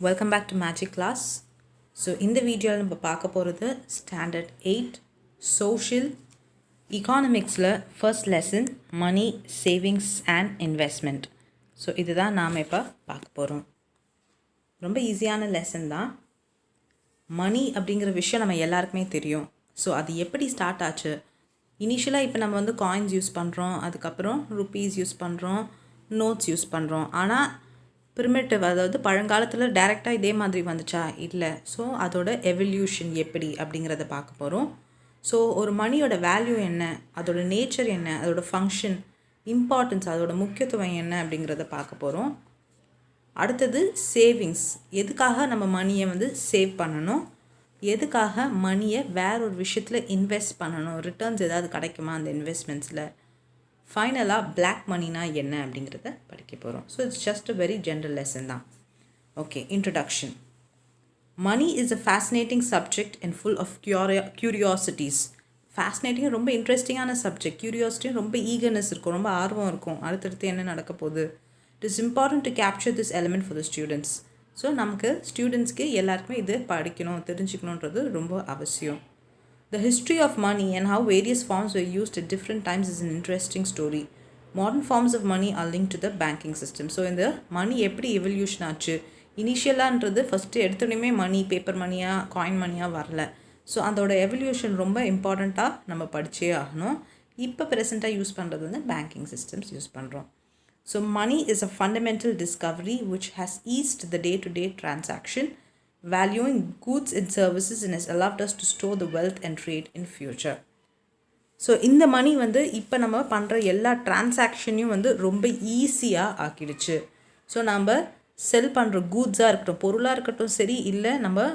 Welcome back to Magic Class. So இந்த வீடியோவில் நம்ம பார்க்க போகிறது ஸ்டாண்டர்ட் 8 சோஷியல் எக்கானமிக்ஸில் first lesson money savings and investment. So இதுதான் நாம் இப்போ பார்க்க போகிறோம். ரொம்ப ஈஸியான லெசன் தான். மணி அப்படிங்கிற விஷயம் நம்ம எல்லாருக்குமே தெரியும். ஸோ அது எப்படி ஸ்டார்ட் ஆச்சு? இனிஷியலாக இப்போ நம்ம காயின்ஸ் யூஸ் பண்ணுறோம், அதுக்கப்புறம் ருப்பீஸ் யூஸ் பண்ணுறோம், நோட்ஸ் யூஸ் பண்ணுறோம். ஆனால் ப்ரிமிட்டிவ், அதாவது பழங்காலத்தில் டைரெக்டாக இதே மாதிரி வந்துச்சா? இல்லை. ஸோ அதோட எவல்யூஷன் எப்படி அப்படிங்கிறத பார்க்க போகிறோம். ஸோ ஒரு மணியோட வேல்யூ என்ன, அதோட நேச்சர் என்ன, அதோட ஃபங்க்ஷன், இம்பார்ட்டன்ஸ், அதோட முக்கியத்துவம் என்ன அப்படிங்கிறத பார்க்க போகிறோம். அடுத்தது சேவிங்ஸ். எதுக்காக நம்ம மணியை சேவ் பண்ணணும், எதுக்காக மணியை வேற ஒரு விஷயத்தில் இன்வெஸ்ட் பண்ணணும், ரிட்டர்ன்ஸ் ஏதாவது கிடைக்குமா அந்த இன்வெஸ்ட்மெண்ட்ஸில். ஃபைனலாக பிளாக் மணினா என்ன அப்படிங்கிறத படிக்க போகிறோம். So it's just a very general lesson தான். Okay, introduction. Money is a fascinating subject and full of curiosities. Fascinating, ரொம்ப இன்ட்ரெஸ்டிங்கான சப்ஜெக்ட். க்யூரியாசிட்டியும் ரொம்ப ஈகர்னஸ் இருக்கும், ரொம்ப ஆர்வம் இருக்கும், அடுத்தடுத்து என்ன நடக்க போகுது. It is important to capture this element for the students. So நமக்கு ஸ்டூடெண்ட்ஸ்க்கு எல்லாருக்குமே இது படிக்கணும், தெரிஞ்சுக்கணுன்றது ரொம்ப அவசியம். The history of money and how various forms were used at different times is an interesting story. Modern forms of money are linked to the banking system. So இந்த மணி எப்படி evolution ஆச்சு? இனிஷியலான்றது ஃபஸ்ட்டு எடுத்தோடனே மணி பேப்பர் மணியாக coin மணியாக வரல. So அதோட evolution ரொம்ப இம்பார்ட்டண்ட்டாக நம்ம படித்தே ஆகணும். இப்போ ப்ரெசெண்ட்டாக யூஸ் பண்ணுறது பேங்கிங் சிஸ்டம்ஸ் யூஸ் பண்ணுறோம். So money is a fundamental discovery which has eased the day-to-day transaction, valuing goods and services, and has allowed us to store the wealth and trade in future. So இந்த மணி இப்போ நம்ம பண்ணுற எல்லா டிரான்சாக்ஷனையும் ரொம்ப ஈஸியாக ஆக்கிடுச்சு. So நம்ம செல் பண்ணுற கூட்ஸாக இருக்கட்டும், பொருளாக இருக்கட்டும் சரி, இல்லை நம்ம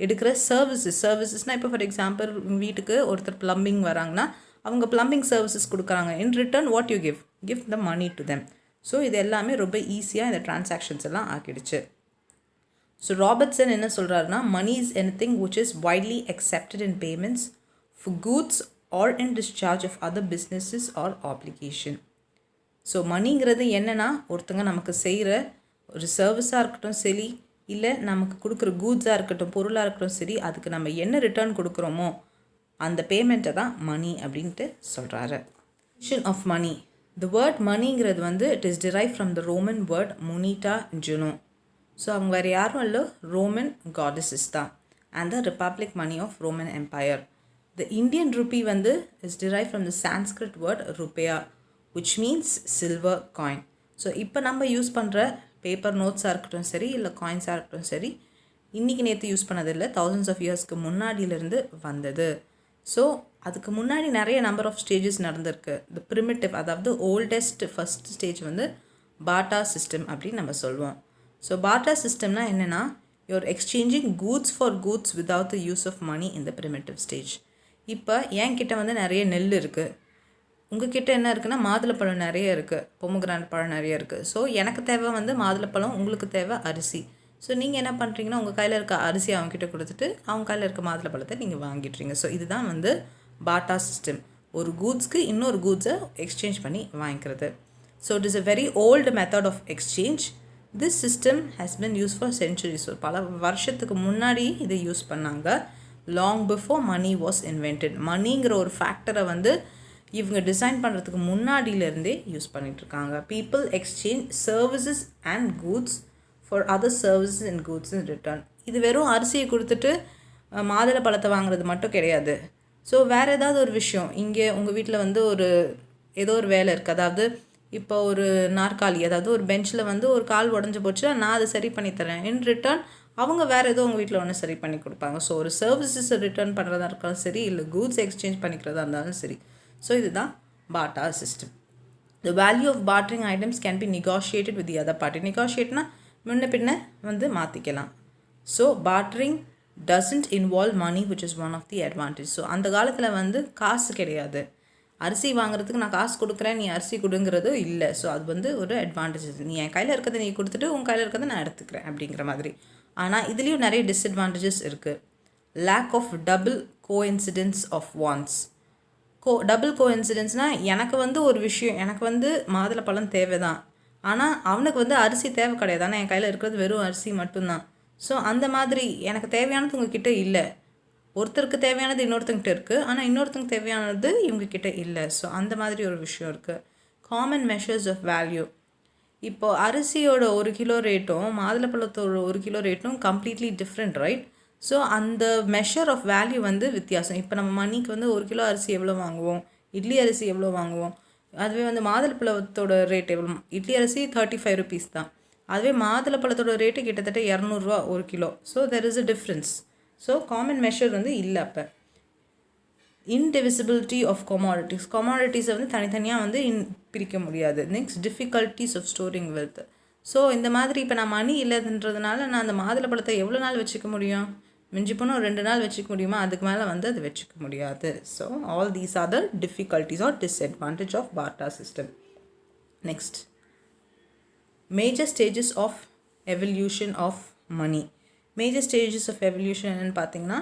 எடுக்கிற சர்வீசஸ்னால் இப்போ ஃபார் எக்ஸாம்பிள் வீட்டுக்கு ஒருத்தர் ப்ளம்பிங் வராங்கன்னா அவங்க ப்ளம்பிங் சர்வீசஸ் கொடுக்குறாங்க. In return what you give the money to them. So இது எல்லாமே ரொம்ப ஈஸியாக இந்த டிரான்சாக்ஷன்ஸ் எல்லாம் ஆக்கிடுச்சு. ஸோ ராபர்ட்சன் என்ன சொல்கிறாருன்னா, money is anything which is widely accepted in payments for goods or in discharge of other businesses or application. So மணிங்கிறது என்னென்னா, ஒருத்தங்க நமக்கு செய்கிற ஒரு சர்வீஸாக இருக்கட்டும் சரி, இல்லை நமக்கு கொடுக்குற கூட்ஸாக இருக்கட்டும், பொருளாக இருக்கட்டும் சரி, அதுக்கு நம்ம என்ன ரிட்டர்ன் கொடுக்குறோமோ அந்த பேமெண்ட்டை தான் மணி அப்படின்ட்டு சொல்கிறாரு. Of money. த வேர்ட் மணிங்கிறது it is derive from the Roman word Moneta Juno. So அவங்க வேறு யாரும் இல்லை, ரோமன் காடஸஸ் தான். And the republic money of Roman empire. The Indian rupee is derive from the Sanskrit word rupaiya which means silver coin. So இப்போ நம்ம use பண்ணுற paper நோட்ஸாக இருக்கட்டும் சரி, இல்லை காயின்ஸாக இருக்கட்டும் சரி, இன்றைக்கி நேற்று யூஸ் பண்ணதில்லை, thousands of yearsக்கு முன்னாடியிலேருந்து வந்தது. ஸோ அதுக்கு முன்னாடி நிறைய நம்பர் ஆஃப் ஸ்டேஜஸ் நடந்திருக்கு. த ப்ரிமிட்டிவ், அதாவது oldest first stage barter system அப்படின்னு நம்ம சொல்லுவோம். ஸோ barter சிஸ்டம்னா என்னென்னா, you're exchanging goods for goods without the use of money in the primitive stage. இப்போ என்கிட்ட நிறைய நெல் இருக்குது, உங்கள் கிட்டே என்ன இருக்குன்னா மாதுளப்பழம் நிறைய இருக்குது, பொமோகிரானட் பழம் நிறைய இருக்குது. ஸோ எனக்கு தேவை மாதுளப்பழம், உங்களுக்கு தேவை அரிசி. ஸோ நீங்கள் என்ன பண்ணுறீங்கன்னா, உங்கள் கையில் இருக்க அரிசி அவங்கக்கிட்ட கொடுத்துட்டு அவங்க கையில் இருக்க மாதுளப்பழத்தை நீங்கள் வாங்கிட்டுறீங்க. ஸோ இதுதான் barter சிஸ்டம். ஒரு கூட்ஸ்க்கு இன்னொரு கூட்ஸை எக்ஸ்சேஞ்ச் பண்ணி வாங்கிக்கிறது. So it is a very old method of exchange. This system has been used for centuries. So பல வருஷத்துக்கு முன்னாடி இதை யூஸ் பண்ணாங்க. Long before money was invented. மணிங்கிற ஒரு ஃபேக்டரை இவங்க டிசைன் பண்ணுறதுக்கு முன்னாடியிலேருந்தே யூஸ் பண்ணிகிட்ருக்காங்க. People exchange services and goods for other services and goods in return. இது வெறும் அரிசியை கொடுத்துட்டு மாதுளை பழத்தை வாங்குறது மட்டும் கிடையாது. ஸோ வேறு ஏதாவது ஒரு விஷயம், இங்கே உங்கள் வீட்டில் ஏதோ ஒரு வேலை இருக்குது, அதாவது இப்போ ஒரு நாற்காலி, அதாவது ஒரு பெஞ்சில் ஒரு கால் உடஞ்சி போச்சுன்னா நான் அதை சரி பண்ணி தரேன். இன் ரிட்டர்ன் அவங்க வேறு ஏதோ உங்கள் வீட்டில் ஒன்று சரி பண்ணி கொடுப்பாங்க. ஸோ ஒரு சர்வீசஸை ரிட்டர்ன் பண்ணுறதா இருந்தாலும் சரி, இல்லை கூட்ஸ் எக்ஸ்சேஞ்ச் பண்ணிக்கிறதா இருந்தாலும் சரி. ஸோ இதுதான் barter system. The value of bartering items can be negotiated with the other party. நெகோஷியேட்னா முன்ன பின்ன மாற்றிக்கலாம். So bartering doesn't involve money, which is one of the advantage. So அந்த காலத்தில் காசு கிடையாது. அரிசி வாங்குறதுக்கு நான் காசு கொடுக்குறேன், நீ அரிசி கொடுங்கிறது இல்லை. ஸோ அது ஒரு அட்வான்டேஜஸ். நீ என் கையில் இருக்கிறத நீ கொடுத்துட்டு உன் கையில் இருக்கிறத நான் எடுத்துக்கிறேன் அப்படிங்கிற மாதிரி. ஆனால் இதுலேயும் நிறைய டிஸ்அட்வான்டேஜஸ் இருக்குது. Lack of double coincidence of wants. Double கோஇன்சிடென்ஸ்னால் எனக்கு ஒரு விஷயம், எனக்கு மாதுளப்பழம் தேவை தான், ஆனால் அவனுக்கு அரிசி தேவை கிடையாது. ஆனால் என் கையில் இருக்கிறது வெறும் அரிசி மட்டும்தான். ஸோ அந்த மாதிரி எனக்கு தேவையானது உங்ககிட்ட இல்லை, ஒருத்தருக்கு தேவையானது இன்னொருத்தங்கிட்ட இருக்குது, ஆனால் இன்னொருத்தங்க தேவையானது இவங்கக்கிட்ட இல்லை. ஸோ அந்த மாதிரி ஒரு விஷயம் இருக்குது. Common measures of value. இப்போது அரிசியோட 1 கிலோ ரேட்டும் மாதுளப்பழத்தோட 1 கிலோ ரேட்டும் கம்ப்ளீட்லி டிஃப்ரெண்ட், ரைட்? ஸோ அந்த மெஷர் ஆஃப் வேல்யூ வந்து வித்தியாசம். இப்போ நம்ம மணிக்கு வந்து 1 கிலோ அரிசி எவ்வளோ வாங்குவோம், இட்லி அரிசி எவ்வளோ வாங்குவோம். அதுவே வந்து மாதுளப்பழத்தோட ரேட் எவ்வளோ, இட்லி அரிசி 35 ருபீஸ் தான், அதுவே மாதுளப்பழத்தோட ரேட்டு கிட்டத்தட்ட 200 ரூபா 1 kilo. So there is a difference. So common measure வந்து இல்லை. அப்போ இன்டிவிசிபிலிட்டி ஆஃப் கமாடிட்டிஸை வந்து தனித்தனியாக வந்து பிரிக்க முடியாது. Next difficulties of storing wealth. So இந்த மாதிரி இப்போ நான் மணி இல்லைன்றதுனால நான் அந்த மாதுளப்பழத்தை எவ்வளோ நாள் வச்சுக்க முடியும், மிஞ்சி போனால் 2 நாள் வச்சுக்க முடியுமா, அதுக்கு மேலே வந்து அது வச்சுக்க முடியாது. So all these are the difficulties or disadvantage of barter system. Next major stages of evolution of money. Major stages of evolution என்னென்னு பார்த்தீங்கன்னா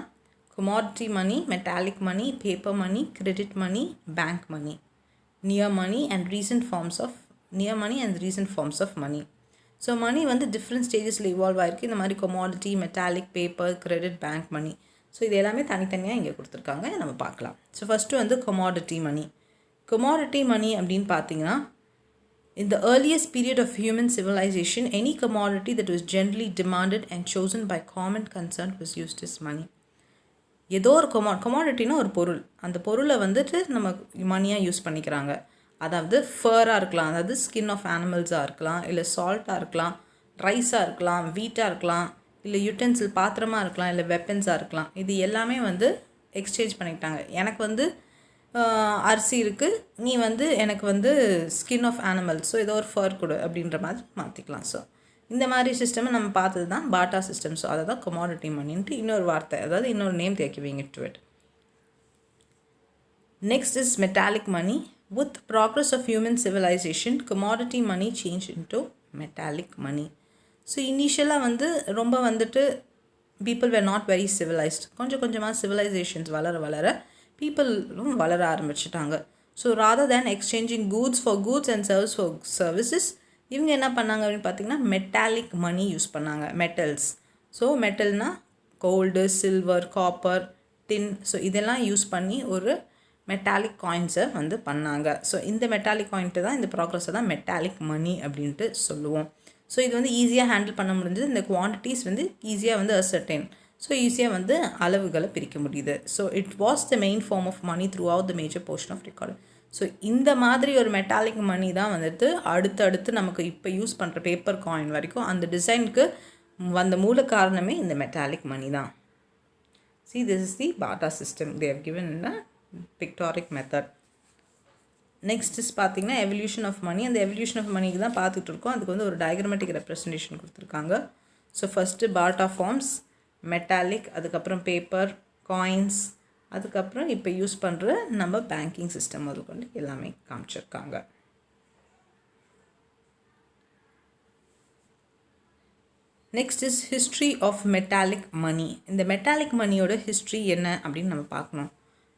commodity money, metallic money, paper money, credit money, bank money, near money and recent forms of money. So money வந்து different ஸ்டேஜஸில் evolve ஆகிருக்கு. இந்த மாதிரி commodity, metallic, paper, credit, bank money. So இது எல்லாமே தனித்தனியாக இங்கே கொடுத்துருக்காங்க, நம்ம பார்க்கலாம். ஸோ ஃபஸ்ட்டு வந்து commodity money. commodity money அப்படின்னு பார்த்தீங்கன்னா in the earliest period of human civilization, any commodity that was generally demanded and chosen by common consent was used as money. ஏதோ ஒரு கமாடிட்டினா ஒரு பொருள், அந்த பொருளை வந்துட்டு நம்ம மணியாக யூஸ் பண்ணிக்கிறாங்க. அதாவது ஃபராக இருக்கலாம், அதாவது ஸ்கின் ஆஃப் அனிமல்ஸாக இருக்கலாம், இல்லை சால்ட்டாக இருக்கலாம், ரைஸாக இருக்கலாம், வீட்டாக இருக்கலாம், இல்லை யூட்டென்சில் பாத்திரமாக இருக்கலாம், இல்லை வெப்பன்ஸாக இருக்கலாம். இது எல்லாமே வந்து எக்ஸ்சேஞ்ச் பண்ணிக்கிட்டாங்க. எனக்கு வந்து அரிசி இருக்குது, நீ வந்து எனக்கு வந்து ஸ்கின் ஆஃப் அனிமல்ஸ், ஸோ ஏதோ ஒரு ஃபர் கொடு அப்படின்ற மாதிரி மாற்றிக்கலாம். ஸோ இந்த மாதிரி சிஸ்டமை நம்ம பார்த்தது தான் பாட்டா சிஸ்டம். ஸோ அதை தான் commodity மணின்ட்டு இன்னொரு வார்த்தை, அதாவது இன்னொரு name they are giving it to it. Next is metallic money. With progress of human civilization, commodity money changed into metallic money. So இனிஷியலாக வந்து ரொம்ப வந்துட்டு people were not very civilized. கொஞ்சம் கொஞ்சமாக சிவிலைசேஷன்ஸ் வளர பீப்புளும் வளர ஆரம்பிச்சிட்டாங்க. So rather than exchanging goods for goods and service for services, இவங்க என்ன பண்ணாங்க அப்படின்னு பார்த்தீங்கன்னா மெட்டாலிக் மணி யூஸ் பண்ணாங்க, மெட்டல்ஸ். ஸோ மெட்டல்னால் gold, silver, copper, tin, so இதெல்லாம் யூஸ் பண்ணி ஒரு மெட்டாலிக் காயின்ஸை வந்து பண்ணாங்க. ஸோ இந்த மெட்டாலிக் காயின்ட்டு தான், இந்த ப்ராக்ரஸை தான் மெட்டாலிக் மணி அப்படின்ட்டு சொல்லுவோம். ஸோ இது வந்து ஈஸியாக ஹேண்டில் பண்ண முடிஞ்சது. இந்த குவான்டிட்டிஸ் வந்து ஈஸியாக வந்து அசர்டைன், ஸோ ஈஸியாக வந்து அளவுகளை பிரிக்க முடியுது. So it was the main form of money throughout the major portion of record. So இந்த மாதிரி ஒரு மெட்டாலிக் மணி தான் வந்துட்டு அடுத்தடுத்து நமக்கு இப்போ யூஸ் பண்ணுற பேப்பர் காயின் வரைக்கும் அந்த டிசைனுக்கு வந்த மூல காரணமே இந்த மெட்டாலிக் மணி தான். See, this is the barter system they have given in a pictorial method. Next is பார்த்தீங்கன்னா எவல்யூஷன் ஆஃப் மணி. அந்த எவல்யூஷன் ஆஃப் மணிக்கு தான் பார்த்துட்டு இருக்கோம். அதுக்கு வந்து ஒரு டயக்ராமேட்டிக் ரெப்ரசன்டேஷன் கொடுத்துருக்காங்க. ஸோ ஃபஸ்ட்டு பார்ட்டா ஃபார்ம்ஸ், மெட்டாலிக், அதுக்கப்புறம் பேப்பர், காயின்ஸ், அதுக்கப்புறம் இப்போ யூஸ் பண்ணுற நம்ம பேங்கிங் சிஸ்டம் முதற்கொண்டு எல்லாமே காமிச்சிருக்காங்க. Next is history of metallic money. இந்த மெட்டாலிக் மணியோட ஹிஸ்ட்ரி என்ன அப்படின்னு நம்ம பார்க்கணும்.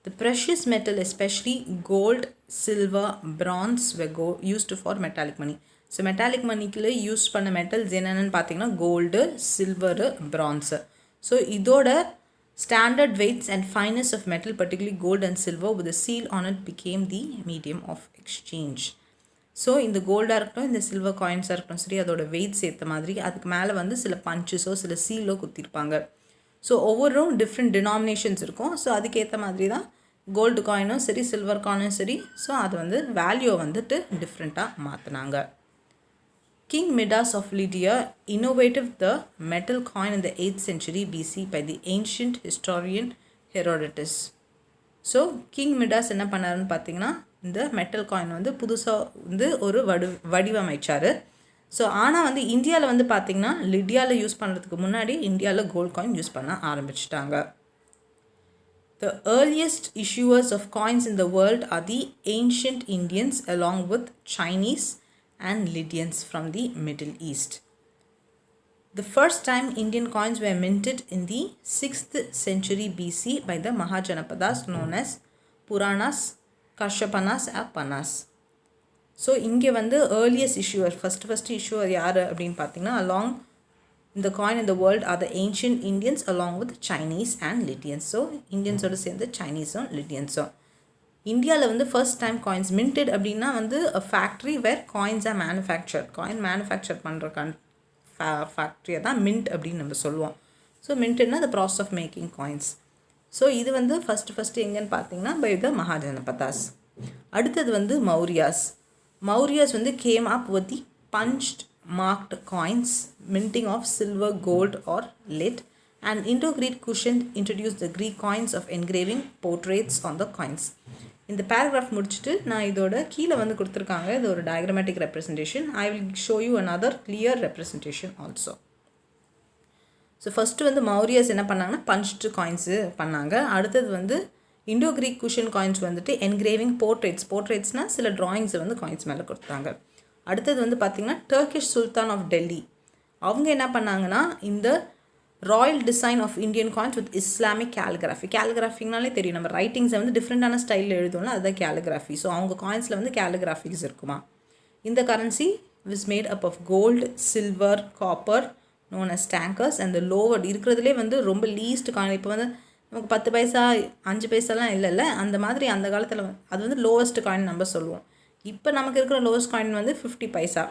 The precious metal especially gold, silver, bronze were used for metallic money. So metallic மணிக்குள்ள யூஸ் பண்ண மெட்டல்ஸ் என்னென்னு பார்த்தீங்கன்னா கோல்டு, சில்வரு, பிரான்ஸு. ஸோ இதோட standard weights and fineness of metal, particularly gold and silver with a seal on it, became the medium of exchange. So இந்த கோல்டாக இருக்கட்டும், இந்த silver காயின்ஸாக இருக்கட்டும் சரி, அதோட வெயிட்ஸ் ஏற்ற மாதிரி அதுக்கு மேலே வந்து சில பஞ்சஸோ சில சீலோ குத்திருப்பாங்க. ஸோ ஒவ்வொரும் டிஃப்ரெண்ட் டினாமினேஷன்ஸ் இருக்கும். ஸோ அதுக்கேற்ற மாதிரி தான் கோல்டு காயினும் சரி, சில்வர் காயினும் சரி, ஸோ அது வந்து வேல்யூ வந்துட்டு டிஃப்ரெண்ட்டாக மாற்றினாங்க. King Midas of Lydia innovated the metal coin in the 8th century BC by the ancient historian Herodotus. So king Midas என்ன பண்ணாருன்னு பார்த்தீங்கன்னா இந்த மெட்டல் காயின் வந்து புதுசாக வந்து ஒரு வடிவமைச்சார். ஸோ ஆனால் வந்து இந்தியாவில் வந்து பார்த்திங்கன்னா லிடியாவில் யூஸ் பண்ணுறதுக்கு முன்னாடி இந்தியாவில் கோல்ட் காயின் யூஸ் பண்ண ஆரம்பிச்சிட்டாங்க. The earliest issuers of coins in the world are the ancient Indians along with Chinese and Lydians from the Middle East. The first time Indian coins were minted in the 6th century BC by the Mahajanapadas known as Puranas, Kashyapanas or Panas. So இங்கே வந்து earliest issuer first issuer யார் அப்படின்னு பார்த்தீங்கன்னா along இந்த coin in the world are the ancient Indians along with Chinese and Lydians. So இந்தியன்ஸோடு சேர்ந்து சைனீஸும் லிட்டியன்ஸும். இந்தியாவில் வந்து ஃபர்ஸ்ட் டைம் காயின்ஸ் மின்டட் அப்படின்னா வந்து a factory where coins are manufactured. Coin manufacture பண்ணுற ஃபேக்ட்ரியை தான் மின்ட் அப்படின்னு நம்ம சொல்லுவோம். ஸோ மின்ட்னா the process of making coins. So இது வந்து ஃபஸ்ட்டு எங்கன்னு பார்த்தீங்கன்னா பை த மகாஜனபதாஸ். அடுத்தது வந்து மௌரியாஸ் வந்து came up with the punched marked coins, minting of silver, gold or lead, and Indo-Greek cushion introduced the Greek coins of engraving portraits on the coins. இந்த paragraph முடிச்சுட்டு நான் இதோட கீழே வந்து கொடுத்துருக்காங்க, இது ஒரு diagrammatic representation. I will show you another clear representation also. So first வந்து மௌரியாஸ் என்ன பண்ணாங்கன்னா பஞ்ச்டு காயின்ஸு பண்ணாங்க. அடுத்தது வந்து இண்டோ கிரீக் குஷன் காயின்ஸ் வந்துட்டு என்கிரேவிங் போர்ட்ரேட்ஸ்னால் சில ட்ராயிங்ஸை வந்து காயின்ஸ் மேலே கொடுத்தாங்க. அடுத்தது வந்து பார்த்திங்கன்னா டர்க்கிஷ் சுல்தான் ஆஃப் டெல்லி அவங்க என்ன பண்ணாங்கன்னா இந்த royal design of Indian coins with Islamic கேலிகிராஃபினாலே தெரியும், நம்ம ரைட்டிங்ஸை வந்து டிஃப்ரெண்டான ஸ்டைலில் எழுதுவோம்ல, அதுதான் கேலிகிராஃபி. ஸோ அவங்க காயின்ஸில் வந்து கேலிகிராஃபிக்ஸ் இருக்குமா. இந்த currency was made up of gold, silver, copper known as tankers and the lowered இருக்கிறதுலே வந்து ரொம்ப லீஸ்ட் காயின். இப்போ வந்து நமக்கு 10 பைசா 5 பைசாலாம் இல்லைல்ல, அந்த மாதிரி அந்த காலத்தில் அது வந்து லோவஸ்ட் காயின் நம்ம சொல்லுவோம். இப்போ நமக்கு இருக்கிற லோவஸ்ட் காயின் வந்து 50 பைசா.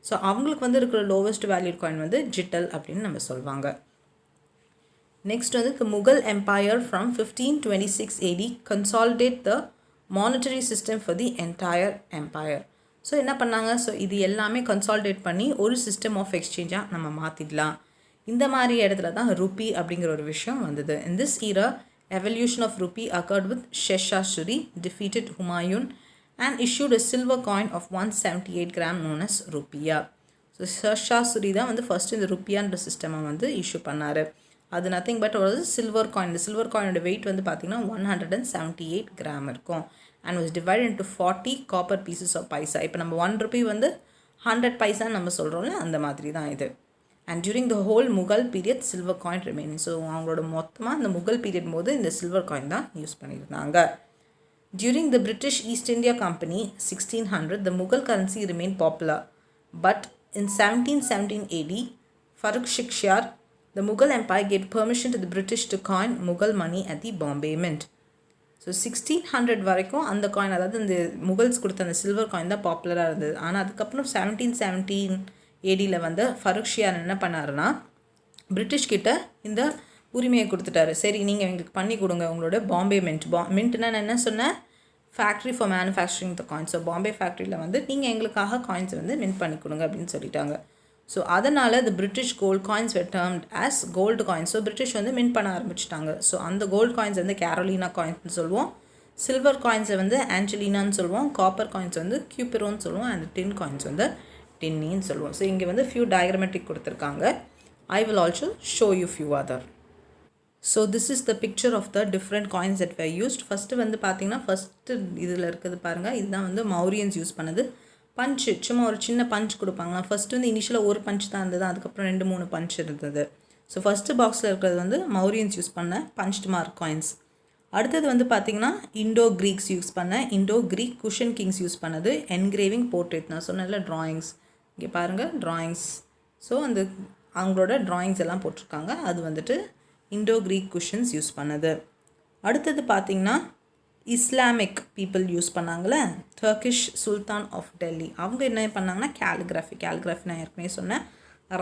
ஸோ அவங்களுக்கு வந்து இருக்கிற லோவஸ்ட் வேல்யூட் காயின் வந்து ஜிட்டல் அப்படின்னு நம்ம சொல்லுவாங்க. நெக்ஸ்ட் வந்து the Mughal Empire from 1526 AD consolidate the monetary system for the entire empire. So என்ன பண்ணாங்க, ஸோ இது எல்லாமே கன்சாலிடேட் பண்ணி ஒரு சிஸ்டம் ஆஃப் எக்ஸ்சேஞ்சாக நம்ம மாற்றிடலாம். இந்த மாதிரி இடத்துல தான் ருப்பி அப்படிங்கிற ஒரு விஷயம் வந்தது. In this era evolution of rupee accord with Sher Shah Suri defeated Humayun and issued a silver coin of 178 gram known as rupiah. So Sher Shah Suri தான் வந்து ஃபஸ்ட்டு இந்த ருப்பியான்ற சிஸ்டமை வந்து இஷ்யூ பண்ணார். அது நத்திங் பட் ஒரு சில்வர் காயின். இந்த சில்வர் காயினோட வெயிட் வந்து பார்த்திங்கன்னா 178 கிராம் இருக்கும். and was divided into 40 copper pieces of paisa. இப்போ நம்ம 1 rupee வந்து 100 பைசான்னு நம்ம சொல்கிறோம்ல, அந்த மாதிரி தான் இது. and during the whole Mughal period silver coin remaining. So அவங்களோட மொத்தமாக இந்த முகல் பீரியட் போது இந்த சில்வர் காயின் தான் யூஸ் பண்ணியிருந்தாங்க. during the British East India Company 1600 the Mughal currency remained popular, but in 1717 AD Farrukhshahr the Mughal Empire gave permission to the British to coin Mughal money at the Bombay Mint. So 1600 வரைக்கும் அந்த coin, அதாவது இந்த Mughals கொடுத்த அந்த silver coin தான் பாப்புலராக இருந்தது. ஆனால் அதுக்கப்புறம் 1717 ADயில் வந்து ஃபருக்ஷியார் என்ன பண்ணாருன்னா பிரிட்டிஷ்கிட்ட இந்த உரிமையை கொடுத்துட்டாரு. சரி நீங்கள் எங்களுக்கு பண்ணி கொடுங்க உங்களோட பாம்பே மின்ட்னா நான் என்ன சொன்னேன், factory for manufacturing the coins. So Bombay ஃபேக்ட்ரியில் வந்து நீங்கள் எங்களுக்காக காயின்ஸை வந்து மின்ட் பண்ணி கொடுங்க அப்படின்னு சொல்லிட்டாங்க. ஸோ அதனால் the British gold coins were termed as gold coins. So British வந்து மின்ட் பண்ண ஆரம்பிச்சிட்டாங்க. ஸோ அந்த கோல்டு காயின்ஸ் வந்து கேரோலினா காயின்ஸ்னு சொல்லுவோம், சில்வர் காயின்ஸை வந்து ஆஞ்சலினான்னு சொல்லுவோம், காப்பர் காயின்ஸ் வந்து கியூபிரோன்னு சொல்லுவோம், அண்ட் டின் காயின்ஸ் வந்து டின்னின்னு சொல்லுவோம். ஸோ இங்கே வந்து ஃபியூ டயக்ராமேட்டிக் கொடுத்துருக்காங்க. I will also show you few other. So this is the picture of the different coins that were used. First வந்து பார்த்திங்கன்னா ஃபஸ்ட்டு இதில் இருக்கிறது பாருங்கள், இதுதான் வந்து மௌரியன்ஸ் யூஸ் பண்ணது. பஞ்சு சும்மா ஒரு சின்ன பஞ்ச் கொடுப்பாங்க. ஃபஸ்ட்டு வந்து இனிஷியலாக ஒரு பஞ்ச் தான் இருந்தது, அதுக்கப்புறம் 2-3 பஞ்ச் இருந்தது. ஸோ ஃபஸ்ட்டு பாக்ஸில் இருக்கிறது வந்து மௌரியன்ஸ் யூஸ் பண்ண பஞ்ச்டு மார்க் காயின்ஸ். அடுத்தது வந்து பார்த்திங்கன்னா இண்டோ க்ரீக்ஸ் யூஸ் பண்ண Indo Greek Kushan kings use பண்ணது என்கிரேவிங் போர்ட்ரேட். நான் சொன்னேன்ல ட்ராயிங்ஸ், இங்கே பாருங்கள் ட்ராயிங்ஸ். ஸோ அந்த அவங்களோட ட்ராயிங்ஸ் எல்லாம் போட்டிருக்காங்க, அது வந்துட்டு இண்டோ க்ரீக் குஷன்ஸ் யூஸ் பண்ணது. அடுத்தது பார்த்திங்கன்னா இஸ்லாமிக் பீப்புள் யூஸ் பண்ணாங்களே, டர்க்கிஷ் சுல்தான் ஆஃப் டெல்லி அவங்க என்ன பண்ணாங்கன்னா கேலிகிராஃபி நான் ஏற்கனவே சொன்னேன்,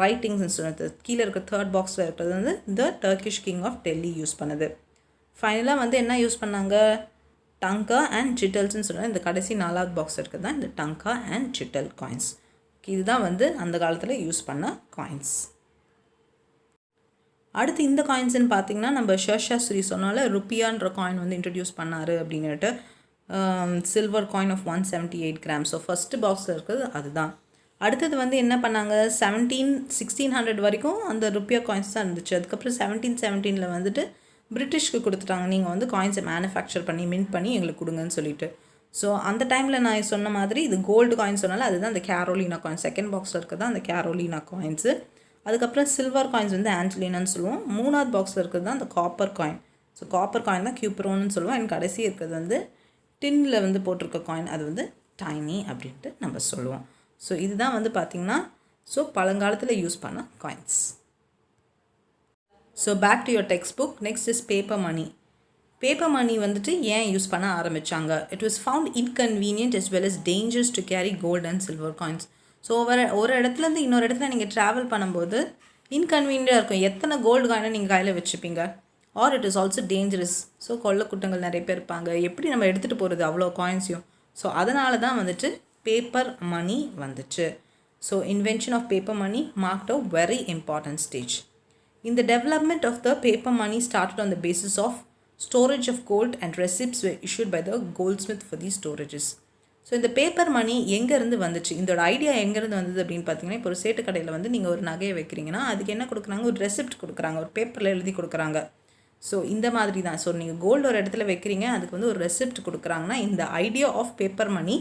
ரைட்டிங்ஸ்னு சொன்னது. கீழே இருக்கிற தேர்ட் பாக்ஸில் இருக்கிறது வந்து the Turkish king of Delhi use பண்ணது. ஃபைனலாக வந்து என்ன யூஸ் பண்ணாங்க, டங்கா அண்ட் ஜிட்டல்ஸ்ன்னு சொன்னால் இந்த கடைசி 4வது பாக்ஸ் இருக்கிறது தான் இந்த டங்கா அண்ட் ஜிட்டல் காயின்ஸ். இதுதான் வந்து அந்த காலத்தில் யூஸ் பண்ண காயின்ஸ். அடுத்து இந்த காயின்ஸ்ன்னு பார்த்திங்கன்னா நம்ம ஷெர்ஷா சூரி சொன்னால ருப்பியான்ற காயின் வந்து இன்ட்ரடியூஸ் பண்ணார் அப்படின்னுட்டு, silver coin of 178 gram. So first பாக்ஸில் இருக்கிறது அதுதான். அடுத்தது வந்து என்ன பண்ணாங்க, 1600 வரைக்கும் அந்த ருப்பியா காயின்ஸ் தான் இருந்துச்சு. அதுக்கப்புறம் 1717 வந்துட்டு பிரிட்டிஷ்க்கு கொடுத்துட்டாங்க, நீங்கள் வந்து காயின்ஸை மேனுஃபேக்சர் பண்ணி மின்ட் பண்ணி எங்களுக்கு கொடுங்கன்னு சொல்லிட்டு. ஸோ அந்த டைமில் நான் சொன்ன மாதிரி இது கோல்டு காயின்ஸ் சொன்னால அதுதான் அந்த கேரோலினா காயின். செகண்ட் பாக்ஸில் இருக்கிறது தான் அந்த கேரோலினா காயின்ஸு. அதுக்கப்புறம் சில்வர் காயின்ஸ் வந்து ஆஞ்சலினான்னு சொல்லுவோம். 3வது பாக்ஸில் இருக்கிறது தான் அந்த copper coin. So copper coin தான் கியூப்ரோன்னு சொல்லுவோம். அண்ட் கடைசி இருக்கிறது வந்து டின்னில் வந்து போட்டிருக்க காயின், அது வந்து டைனி அப்படின்ட்டு நம்ம சொல்லுவோம். ஸோ இதுதான் வந்து பார்த்திங்கன்னா ஸோ பழங்காலத்தில் யூஸ் பண்ண coins. So back to your textbook. Next is paper money. Paper money வந்துட்டு ஏன் யூஸ் பண்ண ஆரம்பித்தாங்க? It was found inconvenient as well as dangerous to carry gold and silver coins. So ஒரு இடத்துலேருந்து இன்னொரு இடத்துல நீங்கள் ட்ராவல் பண்ணும்போது இன்கன்வீனியண்டாக இருக்கும். எத்தனை கோல்டு காயினை நீங்கள் கையில் வச்சுப்பீங்க? Or it is also dangerous. So கொள்ளக்கூட்டங்கள் நிறைய பேர் இருப்பாங்க. எப்படி நம்ம எடுத்துகிட்டு போகிறது அவ்வளோ காயின்ஸையும்? ஸோ அதனால தான் வந்துட்டு பேப்பர் மணி வந்துச்சு. So invention of paper money marked a very important stage. In the development of the paper money started on the basis of storage of gold and receipts were issued by the goldsmith for these storages. So இந்த paper மணி எங்கேருந்து வந்துச்சு? இதோட idea எங்கேருந்து வந்தது அப்படின்னு பார்த்தீங்கன்னா, இப்போ ஒரு சேட்டு கடையில் வந்து நீங்கள் ஒரு நகையை வைக்கிறீங்கன்னா அதுக்கு என்ன கொடுக்குறாங்க? ஒரு ரெசிப்ட் கொடுக்குறாங்க, ஒரு பேப்பரில் எழுதி கொடுக்குறாங்க. ஸோ இந்த மாதிரி தான். ஸோ நீங்கள் கோல்டு ஒரு இடத்துல வைக்கிறீங்க, அதுக்கு வந்து ஒரு ரெசிப்ட் கொடுக்குறாங்கன்னா இந்த ஐடியா ஆஃப் பேப்பர் மணி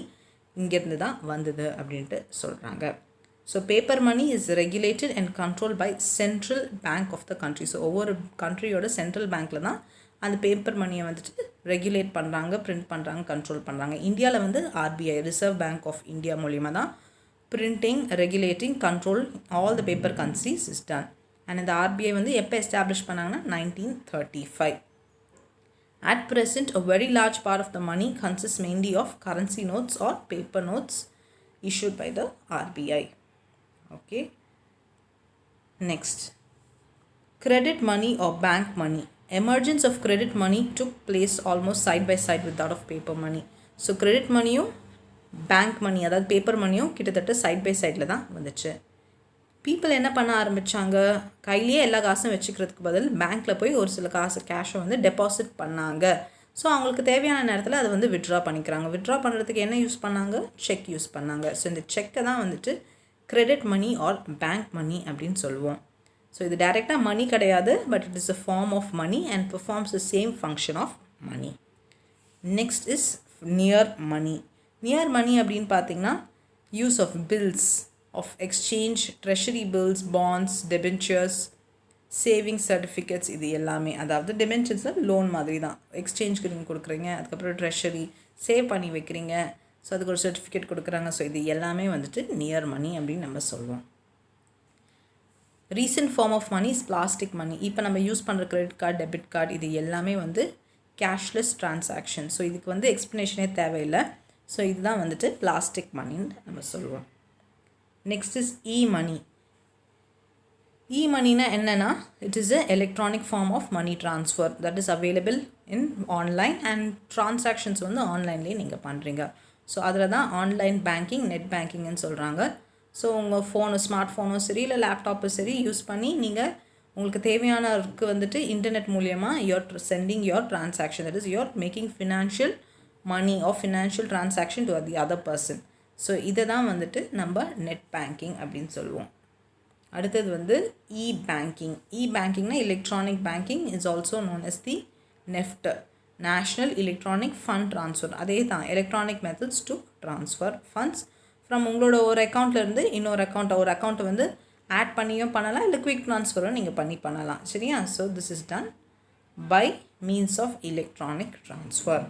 இங்கேருந்து தான் வந்தது அப்படின்ட்டு சொல்கிறாங்க. So paper money is regulated and control by central bank of the country. So ஒவ்வொரு கண்ட்ரியோட சென்ட்ரல் பேங்க்கில் தான் அந்த பேப்பர் மணியை வந்துட்டு ரெகுலேட் பண்ணுறாங்க, பிரிண்ட் பண்ணுறாங்க, கண்ட்ரோல் பண்ணுறாங்க. இந்தியாவில் வந்து RBI, reserve bank of India மூலிமா தான் printing, regulating, control all the paper currencies is done. And இந்த RBI வந்து எப்போ எஸ்டாப்ளிஷ் பண்ணாங்கன்னா 1935. At present, a very large part of the money consists mainly of currency notes or paper notes issued by the RBI. Okay. Next, credit money or bank money. Emergence of credit money took place almost side by side with that of paper money. So credit moneyயும் bank money, அதாவது paper மணியும் கிட்டத்தட்ட side by சைடில் தான் வந்துச்சு. People என்ன பண்ண ஆரம்பித்தாங்க? கையிலேயே எல்லா காசும் வச்சுக்கிறதுக்கு பதில் பேங்க்கில் போய் ஒரு சில கேஷை வந்து டெபாசிட் பண்ணாங்க. ஸோ அவங்களுக்கு தேவையான நேரத்தில் அதை வந்து வித்ட்ரா பண்ணிக்கிறாங்க. வித்ட்ரா பண்ணுறதுக்கு என்ன யூஸ் பண்ணாங்க? செக் யூஸ் பண்ணாங்க. ஸோ இந்த செக்கை தான் வந்துட்டு credit money or bank money அப்படின்னு சொல்லுவோம். ஸோ இது டைரெக்டாக மணி கிடையாது, but it is a form of money and performs the same function of money. Next is near money. Near money அப்படின்னு பார்த்தீங்கன்னா use of bills of exchange, treasury bills, bonds, debentures, savings certificates, இது எல்லாமே. அதாவது டெபென்ச்சர்ஸில் loan மாதிரி தான். எக்ஸ்சேஞ்சுக்கு நீங்கள் கொடுக்குறீங்க, அதுக்கப்புறம் ட்ரெஷரி சேவ் பண்ணி வைக்கிறீங்க, ஸோ அதுக்கு ஒரு சர்டிஃபிகேட் கொடுக்குறாங்க. ஸோ இது எல்லாமே வந்துட்டு நியர் மணி அப்படின்னு நம்ம சொல்லுவோம். Recent form of money is plastic money. இப்போ நம்ம யூஸ் பண்ணுற கிரெடிட் கார்டு, டெபிட் கார்டு, இது எல்லாமே வந்து கேஷ்லெஸ் ட்ரான்சாக்ஷன். ஸோ இதுக்கு வந்து எக்ஸ்ப்ளனேஷனே தேவையில்லை. ஸோ இதுதான் வந்துட்டு பிளாஸ்டிக் மணின்னு நம்ம சொல்லுவோம். Next is e money. இ-மணினா என்னென்னா, it is a electronic form of money transfer that is available in online and transactions வந்து ஆன்லைன்லேயே நீங்கள் பண்ணுறீங்க. ஸோ அதில் தான் ஆன்லைன் பேங்கிங், நெட் பேங்கிங்னு சொல்கிறாங்க. ஸோ உங்கள் ஃபோனு, ஸ்மார்ட் ஃபோனும் சரி இல்லை லேப்டாப்பும் சரி யூஸ் பண்ணி நீங்கள் உங்களுக்கு தேவையானருக்கு வந்துட்டு இன்டர்நெட் மூலியமாக you're sending your transaction, that is you're making financial money or financial transaction to the other person. So இதை தான் வந்துட்டு நம்ம நெட் பேங்கிங் அப்படின்னு சொல்லுவோம். அடுத்தது வந்து இ-பேங்கிங். இ-பேங்கிங்னா electronic banking is also known as the NEFT, national electronic fund transfer. அதே தான், electronic methods to transfer funds from உங்களோட ஒரு அக்கௌண்ட்லேருந்து இன்னொரு அக்கௌண்ட்டை வந்து ஆட் பண்ணியும் பண்ணலாம், இல்லை குவிக் ட்ரான்ஸ்ஃபரும் நீங்கள் பண்ணலாம். சரியா? So this is done by means of electronic transfer.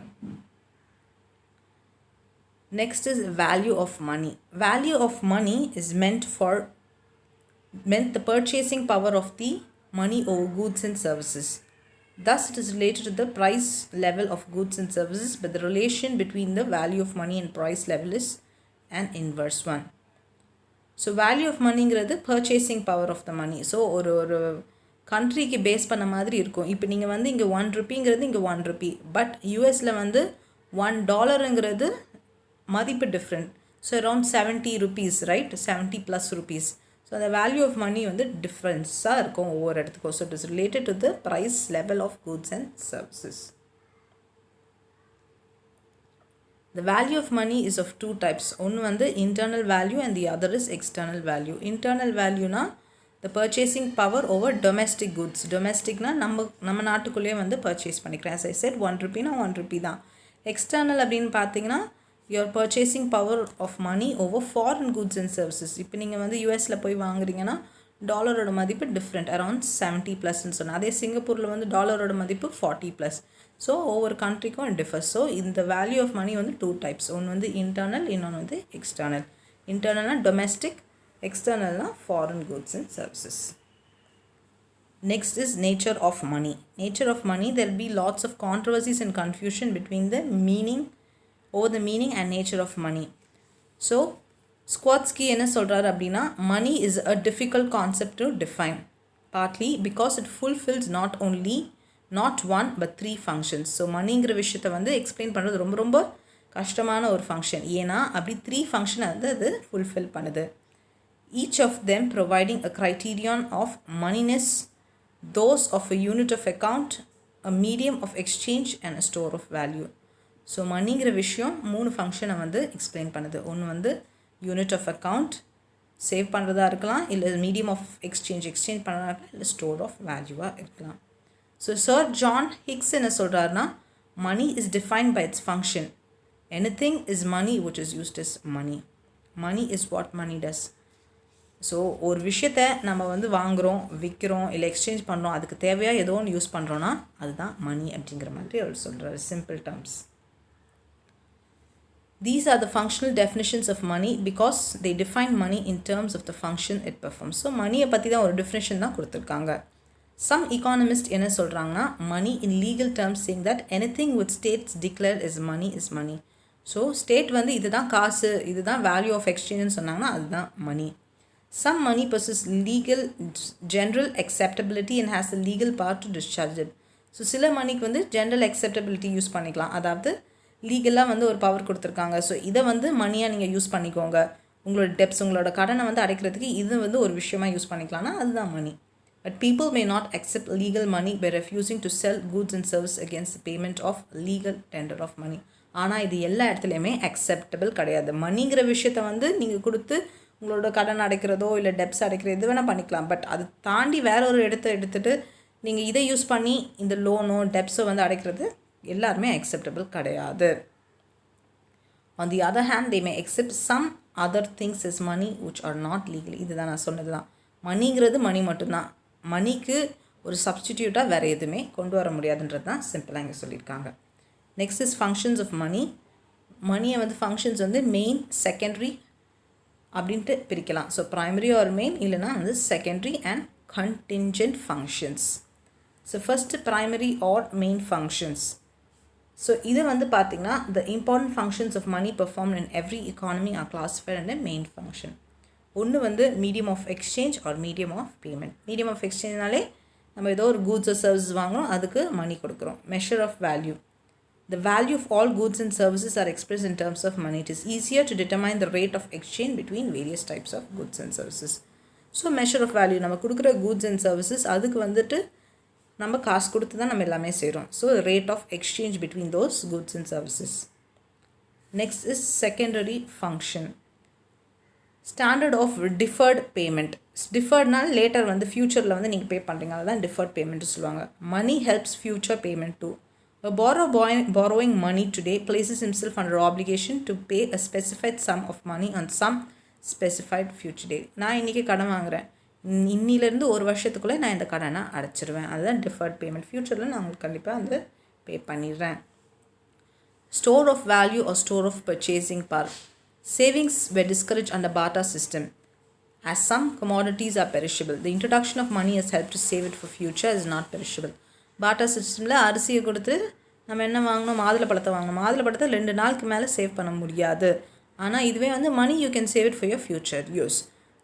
Next is value of money. Value of money is meant the purchasing power of the money over goods and services. Thus, it is related to the price level of goods and services, but the relation between the value of money and price level is an inverse one. So, value of money is purchasing power of the money. So, ஒரு கண்ட்ரிக்கு base பண்ண மாதிரி இருக்கும். இப்போ நீங்கள் வந்து இங்கே 1 ரூபீங்கிறது இங்கே 1 ரூபி, பட் யூஎஸில் வந்து $1ங்கிறது மதிப்பு different. So around 70 rupees, right? 70+ rupees. So அந்த வேல்யூ ஆஃப் மணி வந்து டிஃப்ரென்ஸாக இருக்கும் ஒவ்வொரு இடத்துக்கும். So it is related to the price level of goods and services. The value of money is of two types. ஒன்று வந்து internal value and the other is external value. Internal valueனா the purchasing power over domestic goods. Domesticனா நம்ம நாட்டுக்குள்ளேயே வந்து purchase பண்ணிக்கிறேன். As I said, 1 Rubina 1 Ruby தான். External அப்படின்னு பார்த்தீங்கன்னா your purchasing power of money over foreign goods and services. இப்போ நீங்கள் வந்து யூஎஸில் போய் வாங்குறீங்கன்னா டாலரோட மதிப்பு டிஃப்ரெண்ட், அரௌண்ட் 70+ன்னு சொன்னால். அதே சிங்கப்பூரில் வந்து டாலரோட மதிப்பு 40+. ஸோ ஒவ்வொரு கண்ட்ரிக்கும் டிஃபர். ஸோ இந்த வேல்யூ ஆஃப் மணி வந்து 2 types. ஒன்று வந்து இன்டர்னல், இன்னொன்று வந்து எக்ஸ்டர்னல். இன்டர்னல்னா டொமெஸ்டிக், எக்ஸ்டர்னல்னா foreign goods and services. Next is nature of money. Nature of money, there will be lots of controversies and confusion between the meaning and nature of money. So Squatsky என்ன சொல்கிறார் அப்படின்னா, money is a difficult concept to define, partly because it fulfills not one but three functions. So மணிங்கிற விஷயத்தை வந்து explain பண்ணுறது ரொம்ப ரொம்ப கஷ்டமான ஒரு ஃபங்க்ஷன். ஏன்னா அப்படி 3 ஃபங்க்ஷனை வந்து அது ஃபுல்ஃபில் பண்ணுது. each of them providing a criterion of moneyness, those of a unit of account, a medium of exchange and a store of value. So மணிங்கிற விஷயம் 3 ஃபங்க்ஷனை வந்து எக்ஸ்பிளைன் பண்ணுது. ஒன்று வந்து யூனிட் ஆஃப் அக்கௌண்ட், சேவ் பண்ணுறதா இருக்கலாம், இல்லை மீடியம் ஆஃப் எக்ஸ்சேஞ்ச் பண்ணுறதா இருக்கலாம், இல்லை ஸ்டோர் ஆஃப் வேல்யூவாக இருக்கலாம். ஸோ சர் ஜான் ஹிக்ஸ் என்ன சொல்கிறாருன்னா, money is defined by its function. Anything is money which is used is money. Money is what money does. So ஒரு விஷயத்தை நம்ம வந்து வாங்குகிறோம், விற்கிறோம், இல்லை எக்ஸ்சேஞ்ச் பண்ணுறோம், அதுக்கு தேவையாக ஏதோ ஒன்று யூஸ் பண்ணுறோன்னா அதுதான் மணி அப்படிங்கிற மாதிரி அவர் சொல்கிறார், simple terms. These are the functional definitions of money because they define money in terms of the function it performs. So மணியை பற்றி தான் ஒரு டெஃபினேஷன் தான் கொடுத்துருக்காங்க. Some economists என்ன சொல்கிறாங்கன்னா, money in legal terms saying that anything which states declare is money. So state வந்து இதுதான் காசு, இதுதான் வேல்யூ ஆஃப் எக்ஸ்சேஞ்சுன்னு சொன்னாங்கன்னா அதுதான் மணி. Some money possesses legal general acceptability and has the legal power to discharge it. So சில மணிக்கு வந்து general acceptability use பண்ணிக்கலாம், அதாவது லீகலாக வந்து ஒரு பவர் கொடுத்துருக்காங்க. ஸோ இதை வந்து மணியாக நீங்கள் யூஸ் பண்ணிக்கோங்க, உங்களோட டெப்ஸ், உங்களோட கடனை வந்து அடைக்கிறதுக்கு இது வந்து ஒரு விஷயமாக யூஸ் பண்ணிக்கலாம்னா அதுதான் money. But people may not accept legal money by refusing to sell goods and service against payment of legal tender of money. ஆனால் இது எல்லா இடத்துலையுமே அக்செப்டபிள் கிடையாது. மணிங்கிற விஷயத்தை வந்து நீங்கள் கொடுத்து உங்களோட கடன் அடைக்கிறதோ இல்லை டெப்ஸ் அடைக்கிறதோ எது வேணால் பண்ணிக்கலாம். பட் அது தாண்டி வேற ஒரு எடுத்துகிட்டு நீங்கள் இதை யூஸ் பண்ணி இந்த லோனோ டெப்ஸோ வந்து அடைக்கிறது எல்லாருமே அக்செப்டபிள் கிடையாது. On the other hand, they may accept some other things as money which are not legal. இதுதான் நான் சொன்னது தான், மணிங்கிறது மணி மட்டும்தான், மணிக்கு ஒரு சப்ஸ்டிடியூட்டாக வேறு எதுவுமே கொண்டு வர முடியாதுன்றது தான் சிம்பிளாக இங்கே சொல்லியிருக்காங்க. Next is functions of money. மணியை வந்து ஃபங்க்ஷன்ஸ் வந்து மெயின் செகண்டரி அப்படின்ட்டு பிரிக்கலாம். ஸோ ப்ரைமரி ஆர் மெயின், இல்லைனா வந்து secondary and contingent functions. So first primary or main functions. So இது வந்து பார்த்திங்கன்னா the important functions of money performed in every economy are classified under main function. ஒன்று வந்து medium of exchange or medium of payment. Medium of எக்ஸ்சேஞ்ச்னாலே நம்ம ஏதோ ஒரு goods service வாங்குகிறோம், அதுக்கு மணி கொடுக்குறோம். Measure of value. The value of all goods and services are expressed in terms of money. It is easier to determine the rate of exchange between various types of goods and services. So measure of value, நம்ம கொடுக்குற goods and services அதுக்கு வந்துட்டு நம்ம காசு கொடுத்து தான் நம்ம எல்லாமே செய்கிறோம். So rate of exchange between those goods and services. Next is secondary function. Standard of deferred payment. டிஃபர்ட்னால் லேட்டர் வந்து ஃப்யூச்சரில் வந்து நீங்கள் பே பண்ணுறீங்க, அதுதான் டிஃபர்ட் பேமெண்ட்டு சொல்லுவாங்க. Money helps future payment too. A borrowing money today places himself under obligation to pay a specified sum of money on some specified future date. நான் இன்றைக்கி கடன் வாங்குகிறேன், இன்னிலேருந்து ஒரு வருஷத்துக்குள்ளே நான் இந்த கடனை அடைச்சிருவேன், அதுதான் டிஃபர்ட் பேமெண்ட். ஃப்யூச்சரில் நான் உங்களுக்கு கண்டிப்பாக வந்து பே பண்ணிடுறேன். Store of value or store of purchasing power. Savings were discouraged under barter system as some commodities are perishable. The introduction of money has helped to save it for future is not perishable. barter சிஸ்டமில் அரிசியை கொடுத்து நம்ம என்ன வாங்கணும், மாதுளப்பழத்தை வாங்கணும். மாதுளப்பழத்தை 2 நாளுக்கு மேலே save பண்ண முடியாது. ஆனால் இதுவே வந்து money you can save it for your future use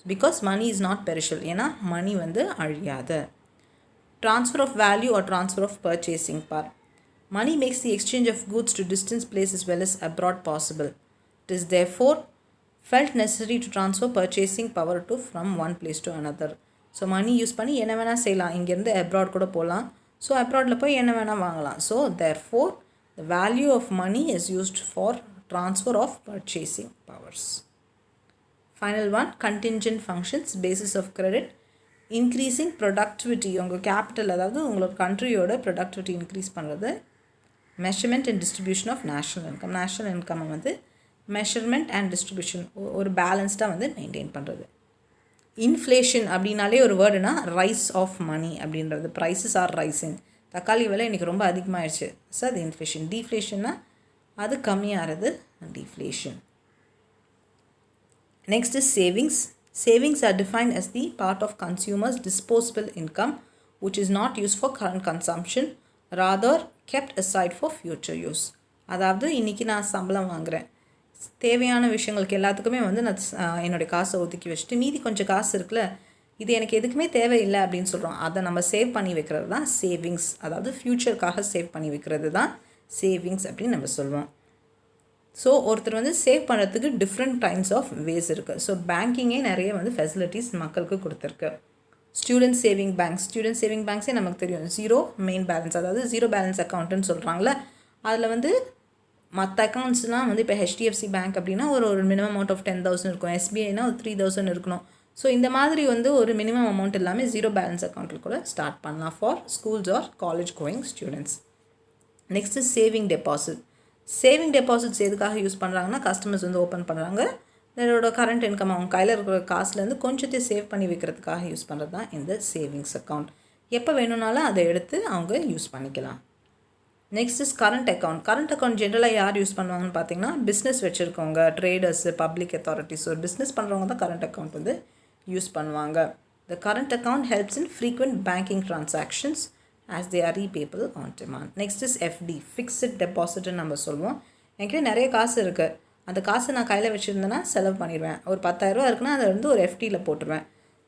because money is not perishable. ஏன்னா மணி வந்து அழியாது. Transfer of value or transfer of purchasing power. Money makes the exchange of goods to distant places as well as abroad possible. It is therefore felt necessary to transfer purchasing power from one place to another. So money use பண்ணி என்ன வேணால் செய்யலாம், இங்கேருந்து abroad கூட போகலாம். So அப்ராடில் போய் என்ன வேணால் வாங்கலாம். So therefore the value of money is used for transfer of purchasing powers. Final one, contingent functions, basis of credit. Increasing productivity, உங்கள் கேபிட்டல் அதாவது உங்களோட கண்ட்ரியோட ப்ரொடக்டிவிட்டி இன்க்ரீஸ் பண்ணுறது. Measurement and distribution of national income. National இன்கம்மை வந்து measurement and distribution ஒரு பேலன்ஸ்டாக வந்து மெயின்டைன் பண்ணுறது. இன்ஃப்ளேஷன் அப்படின்னாலே ஒரு வேர்டுனா ரைஸ் ஆஃப் மணி அப்படின்றது. Prices are rising. தக்காளி விலை இன்றைக்கி ரொம்ப அதிகமாகிடுச்சு, ஸோ அது இன்ஃப்ளேஷன். டீஃப்ளேஷன்னா அது கம்மியாகிறது deflation. Next is savings. Savings are defined as the part of consumers' disposable income which is not used for current consumption, rather kept aside for future use. அதாவது இன்றைக்கி நான் சம்பளம் வாங்குகிறேன், தேவையான விஷயங்களுக்கு எல்லாத்துக்குமே வந்து நான் என்னுடைய காசை ஒதுக்கி வச்சுட்டு மீதி கொஞ்சம் காசு இருக்குல்ல, இது எனக்கு எதுக்குமே தேவையில்லை அப்படின்னு சொல்கிறோம். அதை நம்ம சேவ் பண்ணி வைக்கிறது தான் சேவிங்ஸ். அதாவது ஃப்யூச்சருக்காக சேவ் பண்ணி வைக்கிறது தான் சேவிங்ஸ் அப்படின்னு நம்ம சொல்லுவோம். ஸோ ஒருத்தர் வந்து சேவ் பண்ணுறதுக்கு டிஃப்ரெண்ட் டைப்ஸ் ஆஃப் வேஸ் இருக்குது. ஸோ பேங்கிங்கே நிறைய வந்து ஃபெசிலிட்டிஸ் மக்களுக்கு கொடுத்துருக்கு. ஸ்டூடெண்ட் சேவிங் பேங்க்ஸே நமக்கு தெரியும். ஜீரோ மெயின் பேலன்ஸ், அதாவது ஜீரோ பேலன்ஸ் அக்கௌண்ட்டுன்னு சொல்கிறாங்களே, அதில் வந்து மற்ற அக்கௌண்ட்ஸ்லாம் வந்து இப்போ ஹெச்டிஎஃப்சி பேங்க் அப்படின்னா ஒரு மினிமம் அமௌண்ட் ஆஃப் 10,000 இருக்கும், எஸ்பிஐனா ஒரு 3,000 இருக்கணும். ஸோ இந்த மாதிரி வந்து ஒரு மினிமம் அமௌண்ட் எல்லாமே ஜீரோ பேலன்ஸ் அக்கௌண்ட்டில் கூட ஸ்டார்ட் பண்ணலாம் for schools or college going students. Next saving deposits எதுக்காக யூஸ் பண்ணுறாங்கன்னா, கஸ்டமர்ஸ் வந்து ஓப்பன் பண்ணுறாங்க, இதோட கரண்ட் இன்கம் அவங்க கையில் இருக்கிற காசுலேருந்து கொஞ்சத்தை சேவ் பண்ணி வைக்கிறதுக்காக யூஸ் பண்ணுறது தான் இந்த சேவிங்ஸ் அக்கௌண்ட். எப்போ வேணும்னாலும் அதை எடுத்து அவங்க யூஸ் பண்ணிக்கலாம். நெக்ஸ்ட் இஸ் கரண்ட் அக்கௌண்ட் ஜென்ரலாக யார் யூஸ் பண்ணுவாங்கன்னு பார்த்தீங்கன்னா, பிஸ்னஸ் வச்சுருக்கவங்க, ட்ரேடர்ஸு, பப்ளிக் அத்தாரிட்டிஸ், ஒரு பிஸ்னஸ் பண்ணுறவங்க தான் கரண்ட் அக்கௌண்ட் வந்து யூஸ் பண்ணுவாங்க. The current account helps in frequent banking transactions as they are repayable on demand. Next is FD, fixed deposit நம்ம சொல்லுவோம். என்கிட்ட நிறைய காசு இருக்குது, அந்த காசை நான் கையில் வச்சுருந்தேன்னா செலவு பண்ணிடுவேன். ஒரு 10,000 இருக்குன்னா அதை வந்து ஒரு FDயில் போட்டுருவேன்.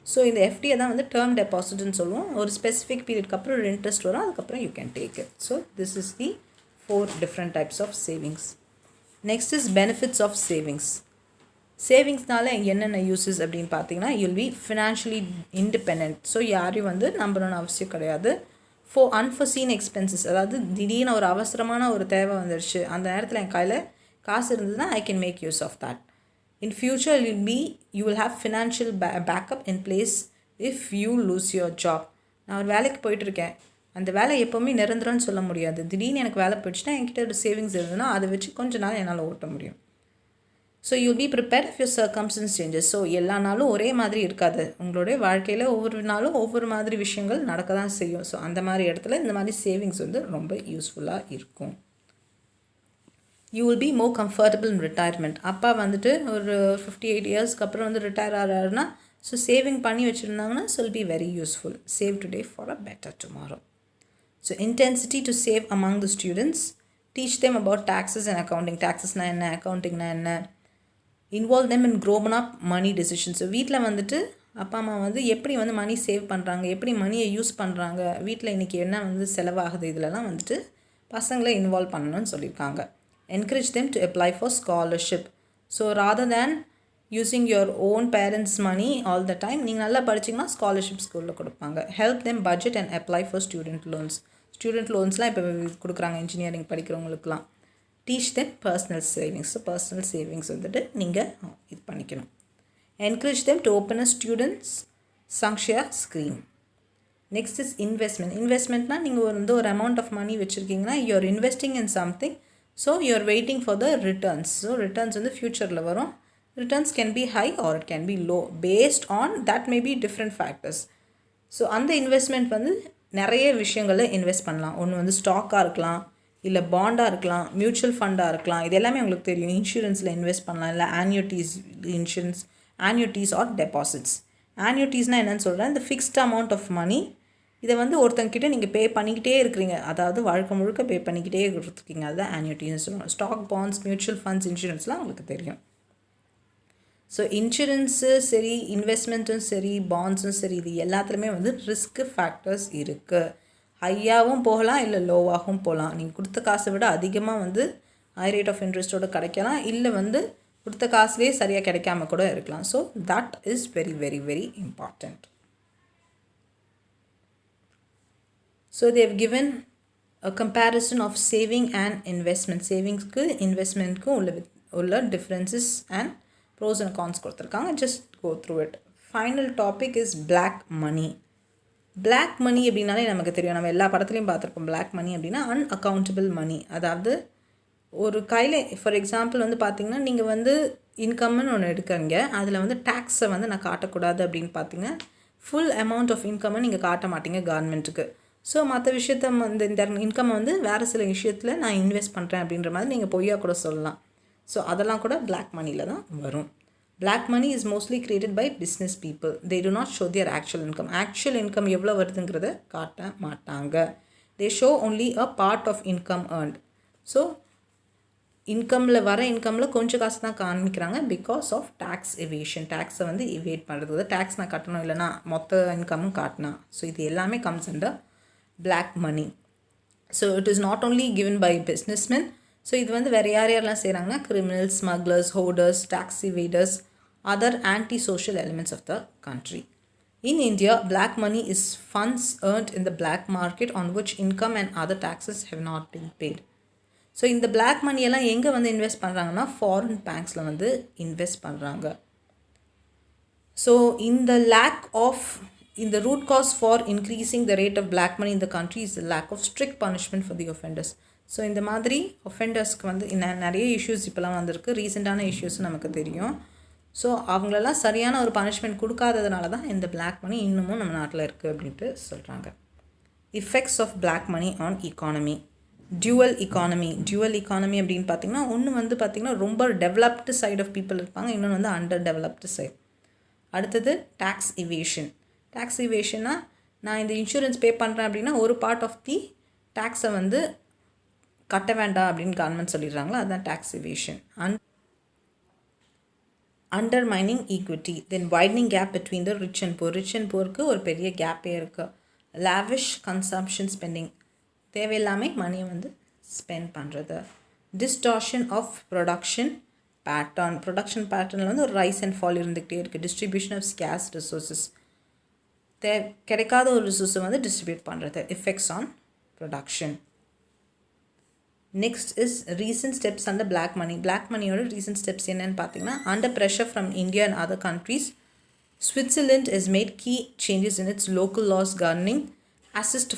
ஸோ இந்த FDயை தான் வந்து டேர்ம் டெபாசிட்னு சொல்லுவோம். ஒரு ஸ்பெசிஃபிக் பீரியட்க்கு அப்புறம் ஒரு இன்ட்ரெஸ்ட் வரும், அதுக்கப்புறம் you can take it. So this is the 4 different types of savings. Next is benefits of சேவிங்ஸ்னால என்னென்ன யூஸஸ் அப்படின்னு பார்த்தீங்கன்னா, you'll be financially independent. So யாரையும் வந்து நம்பணும்னு அவசியம் கிடையாது. ஃபார் அன்ஃபோர்சீன் எக்ஸ்பென்சஸ், அதாவது திடீர்னு ஒரு அவசரமான ஒரு தேவை வந்துடுச்சு, அந்த நேரத்தில் என் கையில் காசு இருந்ததுன்னா I can make use of that. In future you will have financial backup in place if you lose your job. நான் ஒரு வேலைக்கு போயிட்டுருக்கேன், அந்த வேலை எப்போவுமே நிரந்தரம்னு சொல்ல முடியாது. திடீர்னு எனக்கு வேலை போயிடுச்சுன்னா என்கிட்ட ஒரு சேவிங்ஸ் இருந்ததுன்னா அதை வச்சு கொஞ்ச நாள் என்னால் ஓட்ட முடியும். So you'll be prepared if your circumstances changes. So எல்லா நாளும் ஒரே மாதிரி இருக்காது, உங்களுடைய வாழ்க்கையில் ஒவ்வொரு நாளும் ஒவ்வொரு மாதிரி விஷயங்கள் நடக்க தான் செய்யும். ஸோ அந்த மாதிரி இடத்துல இந்த மாதிரி சேவிங்ஸ் வந்து ரொம்ப யூஸ்ஃபுல்லாக இருக்கும். You will be more comfortable in retirement. அப்பா வந்துட்டு ஒரு 58 இயர்ஸ்க்கு அப்புறம் வந்து ரிட்டையர் ஆகிறாருன்னா, ஸோ சேவிங் பண்ணி வச்சுருந்தாங்கன்னா so will be very useful. Save today for a better tomorrow. So intensity to save among the students, teach them about taxes and accounting. டாக்ஸஸ்னால் என்ன, அக்கௌண்டிங்னா என்ன, involve them in grown up money decisions. வீட்டில் வந்துட்டு அப்பா அம்மா வந்து எப்படி வந்து மணி சேவ் பண்ணுறாங்க, எப்படி மணியை யூஸ் பண்ணுறாங்க, வீட்டில் இன்றைக்கி என்ன வந்து செலவாகுது, இதிலலாம் வந்துட்டு பசங்களை இன்வால்வ் பண்ணணும்னு சொல்லியிருக்காங்க. Encourage them to apply for scholarship. So rather than using your own parents money all the time, நீங்கள் நல்லா படிச்சிங்கன்னா ஸ்காலர்ஷிப் ஸ்கூலில் கொடுப்பாங்க. Help them budget and apply for student லோன்ஸ்லாம் இப்போ கொடுக்குறாங்க இன்ஜினியரிங் படிக்கிறவங்களுக்குலாம். Teach them personal savings. So personal savings வந்துட்டு நீங்கள் இது பண்ணிக்கணும். Encourage them to open a students Sanchayika scheme. Next is இன்வெஸ்ட்மெண்ட்னால் நீங்கள் வந்து ஒரு அமௌண்ட் ஆஃப் மணி வச்சுருக்கீங்கன்னா you're investing in something. So you are waiting for the returns. So returns வந்து ஃப்யூச்சரில் வரும். Returns can be high or it can be low, based on that may be different factors. So அந்த investment வந்து நிறைய விஷயங்களில் invest பண்ணலாம். ஒன்று வந்து ஸ்டாக்காக இருக்கலாம், இல்லை பாண்டாக இருக்கலாம், மியூச்சுவல் ஃபண்டாக இருக்கலாம். இது எல்லாமே உங்களுக்கு தெரியும். இன்சூரன்ஸில் இன்வெஸ்ட் பண்ணலாம், இல்லை ஆன்யூட்டிஸ் ஆர் டெபாசிட்ஸ். ஆன்யூட்டிஸ்னால் என்னென்னு சொல்கிறேன், இந்த ஃபிக்ஸ்ட் அமௌண்ட் ஆஃப் மணி, இதை வந்து ஒருத்தங்கிட்ட நீங்கள் பே பண்ணிக்கிட்டே இருக்கிறீங்க, அதாவது வாழ்க்கை முழுக்க பே பண்ணிக்கிட்டே இருக்கீங்க, அதுதான் ஆன்யூட்டின்னு சொல்லுவாங்க. ஸ்டாக், பாண்ட்ஸ், மியூச்சுவல் ஃபண்ட்ஸ், இன்சூரன்ஸ்லாம் உங்களுக்கு தெரியும். ஸோ இன்சூரன்ஸு சரி, இன்வெஸ்ட்மெண்ட்டும் சரி, பாண்ட்ஸும் சரி, இது எல்லாத்துலேயுமே வந்து ரிஸ்க் ஃபேக்டர்ஸ் இருக்குது. ஹையாகவும் போகலாம், இல்லை லோவாகவும் போகலாம். நீங்கள் கொடுத்த காசை விட அதிகமாக வந்து ஹை ரேட் ஆஃப் இன்ட்ரெஸ்ட்டோடு கிடைக்கலாம், இல்லை வந்து கொடுத்த காசுலேயே சரியாக கிடைக்காம கூட இருக்கலாம். So that is very very very important. So they've given a comparison of saving and investment. சேவிங்ஸ்க்கு இன்வெஸ்ட்மெண்ட்க்கும் உள்ள differences and pros and cons கொடுத்துருக்காங்க. Just go through it. Final topic is black money. Black money அப்படின்னாலே நமக்கு தெரியும், நம்ம எல்லா படத்துலையும் பார்த்துருப்போம். பிளாக் மணி அப்படின்னா அன்அக்கௌண்டபிள் மணி. அதாவது ஒரு கையில் ஃபார் எக்ஸாம்பிள் வந்து பார்த்திங்கன்னா, நீங்கள் வந்து இன்கம்னு ஒன்று எடுக்கிறீங்க, அதில் வந்து டேக்ஸை வந்து நான் காட்டக்கூடாது அப்படின்னு பார்த்தீங்கன்னா, ஃபுல் அமௌண்ட் ஆஃப் இன்கம்மை நீங்கள் காட்ட மாட்டீங்க கவர்மெண்ட்டுக்கு. ஸோ மற்ற விஷயத்த வந்து இந்த இன்கம் வந்து வேறு சில விஷயத்தில் நான் இன்வெஸ்ட் பண்ணுறேன் அப்படின்ற மாதிரி நீங்கள் பொய்யா கூட சொல்லலாம். ஸோ அதெல்லாம் கூட பிளாக் மணியில் தான் வரும். Black money is mostly created by business people. They do not show their actual income. Actual income எவ்வளோ வருதுங்கிறத காட்ட மாட்டாங்க. They show only a part of income earned. So இன்கமில் வர இன்கமில் கொஞ்சம் காசு தான் காமிக்கிறாங்க பிகாஸ் ஆஃப் டேக்ஸ் எவேஷன். டேக்ஸை வந்து இவேட் பண்ணுறது, டேக்ஸ் நான் கட்டணும் இல்லைனா மொத்த இன்கமும் காட்டினா. ஸோ இது எல்லாமே comes under black money. So it is not only given by businessmen. So இது வந்து வேறு யாரெல்லாம் செய்கிறாங்கன்னா criminals, smugglers, hoarders, tax evaders, other anti-social elements of the country. In India, black money is funds earned in the black market on which income and other taxes have not been paid. So இந்த black மணியெல்லாம் எங்கே வந்து invest பண்ணுறாங்கன்னா foreign பேங்க்ஸில் வந்து invest பண்ணுறாங்க. So இந்த lack of இந்த root cause for increasing the rate of black money in the country is the lack of strict punishment for the offenders. So இந்த மாதிரி ஒஃபெண்டர்ஸ்க்கு வந்து நிறைய இஷ்யூஸ் இப்போலாம் வந்திருக்கு. ரீசெண்டான இஷ்யூஸும் நமக்கு தெரியும். ஸோ அவங்களெல்லாம் சரியான ஒரு பனிஷ்மெண்ட் கொடுக்காததுனால தான் இந்த பிளாக் மணி இன்னமும் நம்ம நாட்டில் இருக்குது அப்படின்ட்டு சொல்கிறாங்க. Effects of black money on economy. Dual economy அப்படின்னு பார்த்திங்கன்னா ஒன்று வந்து பார்த்திங்கன்னா ரொம்ப டெவலப்டு சைட் ஆஃப் பீப்புள் இருப்பாங்க, இன்னொன்று வந்து அண்டர் டெவலப்டு சைட். அடுத்தது டேக்ஸ் இவேஷன்னா நான் இந்த இன்சூரன்ஸ் பே பண்ணுறேன் அப்படின்னா ஒரு பார்ட் ஆஃப் தி டேக்ஸை வந்து கட்ட வேண்டாம் அப்படின்னு கவர்மெண்ட் சொல்லிடுறாங்களா, அதுதான் tax evasion. Undermining equity, then widening gap between the rich and புவருக்கு ஒரு பெரிய கேப்பே இருக்குது. லாவிஷ் கன்சம்ஷன் ஸ்பெண்டிங், தேவையில்லாமல் மணியை வந்து ஸ்பெண்ட் பண்ணுறது. டிஸ்டார்ஷன் ஆஃப் ப்ரொடக்ஷன் பேட்டர்னில் வந்து ஒரு ரைஸ் அண்ட் ஃபால் இருந்துக்கிட்டே இருக்குது. டிஸ்ட்ரிபியூஷன் ஆஃப் ஸ்கேர்ஸ் ரிசோர்ஸஸ், கிடைக்காத ஒரு ரிசோர்ஸை வந்து டிஸ்ட்ரிபியூட் பண்ணுறது. Effects on production. Next is recent steps under black money. Black மணியோட ரீசன்ட் ஸ்டெப்ஸ் என்னென்னு பார்த்தீங்கன்னா, under pressure from India and other countries, Switzerland is made key changes in its local laws governing, assets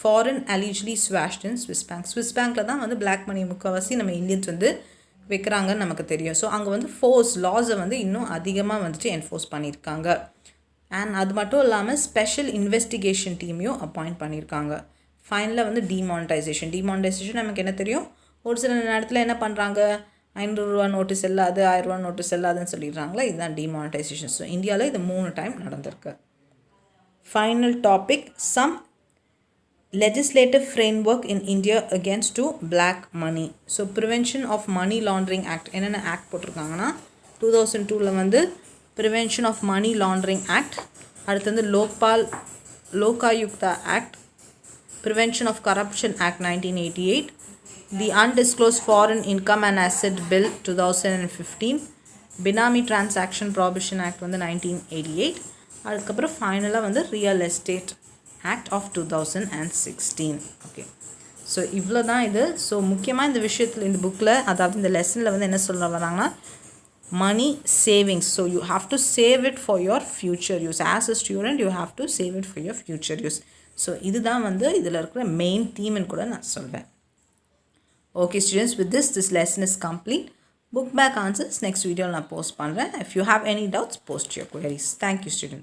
foreign allegedly stashed in Swiss bank. Swiss பேங்க்கில் தான் வந்து black money முக்கால்வாசி நம்ம Indians வந்து வைக்கிறாங்கன்னு நமக்கு தெரியும். ஸோ அங்கே வந்து லாஸை வந்து இன்னும் அதிகமாக வந்துட்டு என்ஃபோர்ஸ் பண்ணியிருக்காங்க. அண்ட் அது மட்டும் இல்லாமல் ஸ்பெஷல் இன்வெஸ்டிகேஷன் டீமையும் அப்பாயிண்ட் பண்ணியிருக்காங்க. ஃபைனலாக வந்து டிமானிட்டைசேஷன் நமக்கு என்ன தெரியும், ஒரு சில நேரத்தில் என்ன பண்ணுறாங்க, 500 ரூபா நோட்டீஸ் இல்லாது, 1000 ரூபா நோட்டீஸ் இல்லாதுன்னு சொல்லிடுறாங்களா, இதுதான் டிமானிட்டைசேஷன். ஸோ இந்தியாவில் இது 3 டைம் நடந்திருக்கு. Final topic, some legislative framework in India against to black money. So prevention of money laundering act என்னென்ன ஆக்ட் போட்டிருக்காங்கன்னா, 2002 வந்து prevention of money laundering act, அடுத்து வந்து Lokayukta act, Prevention of Corruption Act 1988, the Undisclosed Foreign Income and Asset Bill 2015, Binami Transaction Prohibition Act வந்து 1988, அதுக்கப்புறம் ஃபைனலாக வந்து real estate act of 2016. Okay, so இவ்வளோ தான் இது. ஸோ முக்கியமாக இந்த விஷயத்தில் இந்த புக்கில், அதாவது இந்த லெசனில் வந்து என்ன சொல்ல வராங்கன்னா, money savings. So you have to save it for your future use. As a student you have to save it for your future use. So இதுதான் வந்து இதில் இருக்கிற மெயின் தீம்னு கூட நான் சொல்வேன். Okay students, with this lesson is complete. Book back answers next video நான் post பண்ணுறேன். If you have any doubts, post your queries. Thank you students.